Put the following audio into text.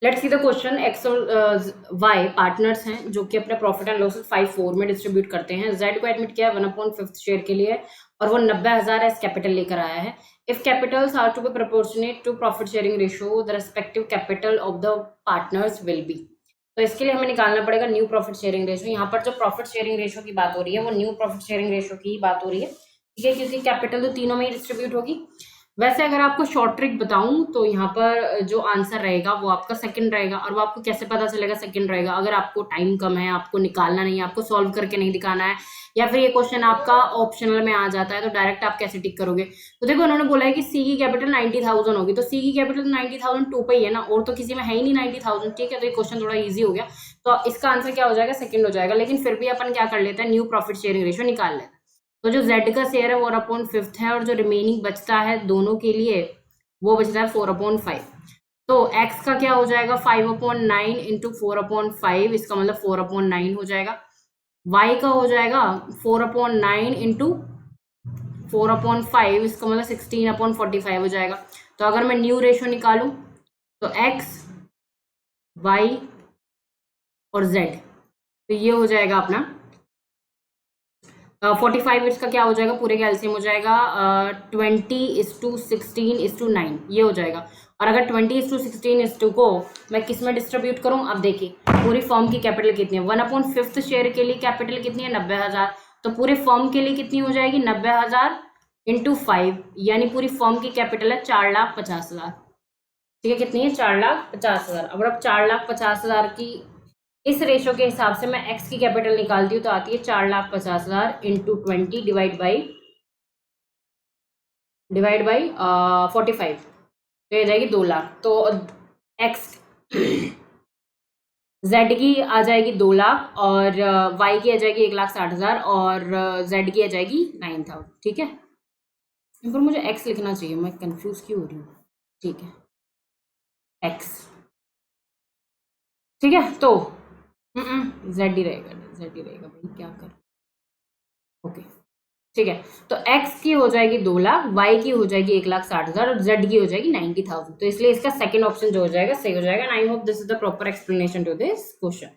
Let's see the question. X और Y partners हैं जो कि अपने प्रॉफिट एंड लॉसेस 5-4 में डिस्ट्रीब्यूट करते हैं। जेड को एडमिट किया है 1/5 शेयर के लिए और वो 90,000 एज कैपिटल लेकर आया है। If capitals are to be proportionate to profit sharing ratio the respective capital of the partners will be. तो इसके लिए हमें निकालना पड़ेगा न्यू प्रॉफिट शेयरिंग रेशियो। यहाँ पर जो प्रॉफिट शेयरिंग रेशियो की बात हो रही है वो न्यू प्रॉफिट शेयरिंग रेशियो की ही बात हो रही है, ठीक है, क्योंकि कैपिटल तो तीनों में ही डिस्ट्रीब्यूट होगी। वैसे अगर आपको शॉर्ट ट्रिक बताऊं तो यहाँ पर जो आंसर रहेगा वो आपका सेकंड रहेगा। और वो आपको कैसे पता चलेगा सेकंड रहेगा? अगर आपको टाइम कम है, आपको निकालना नहीं है, आपको सॉल्व करके नहीं दिखाना है, या फिर ये क्वेश्चन आपका ऑप्शनल में आ जाता है, तो डायरेक्ट आप कैसे टिक करोगे? तो देखो उन्होंने बोला है कि सी की कैपिटल 90,000 होगी, तो सी की कैपिटल 90,000 टू पे ही है ना, और तो किसी में है ही नहीं 90,000, ठीक है। तो ये क्वेश्चन थोड़ा ईजी हो गया, तो इसका आंसर क्या हो जाएगा? सेकंड हो जाएगा। लेकिन फिर भी अपन क्या कर लेते हैं, न्यू प्रॉफिट शेयरिंग रेशियो निकाल लेते हैं। तो जो जेड का शेयर है वो 1/5 है, और जो रिमेनिंग बचता है दोनों के लिए वो बच रहा है 4/5। तो x का क्या हो जाएगा? 5/9 इंटू 4/5, इसका मतलब 4/9 हो जाएगा। y का हो जाएगा 4/9 इंटू 4/5, इसका मतलब 16/45 हो जाएगा। तो अगर मैं न्यू रेशियो निकालूं तो x, y और z, तो ये हो जाएगा अपना 45। इसका क्या हो जाएगा? पूरे का एलसीएम हो जाएगा 20:16:9, ये हो जाएगा। और अगर 20:16 को मैं किस में डिस्ट्रीब्यूट करूं, अब देखिए पूरी फर्म की कैपिटल कितनी है। 1/5 शेयर के लिए कैपिटल कितनी है? 90,000। तो पूरे फर्म के लिए कितनी हो जाएगी? 90,000 इंटू 5, यानी पूरी फर्म की कैपिटल है 4,50,000, ठीक है। कितनी है? 4,50,000। अब 4,50,000 की इस रेशो के हिसाब से मैं x की कैपिटल निकालती हूँ तो आती है 4,50,000 इंटू 20 डिवाइड बाई 45, तो ये जाएगी 2 लाख। तो x z की आ जाएगी 2 लाख और y की आ जाएगी 1,60,000 और z की आ जाएगी 9,000, ठीक है। पर मुझे x लिखना चाहिए, मैं कंफ्यूज क्यों हो रही हूँ, ठीक है, x, ठीक है। तो जेड ही रहेगा, जेड ही रहेगा भाई, क्या कर, ओके, ठीक है। तो x की हो जाएगी 2 लाख, y की हो जाएगी 1,60,000 और z की हो जाएगी 90,000। तो इसलिए इसका सेकंड ऑप्शन जो हो जाएगा सही हो जाएगा। I hope this is the proper explanation to this question.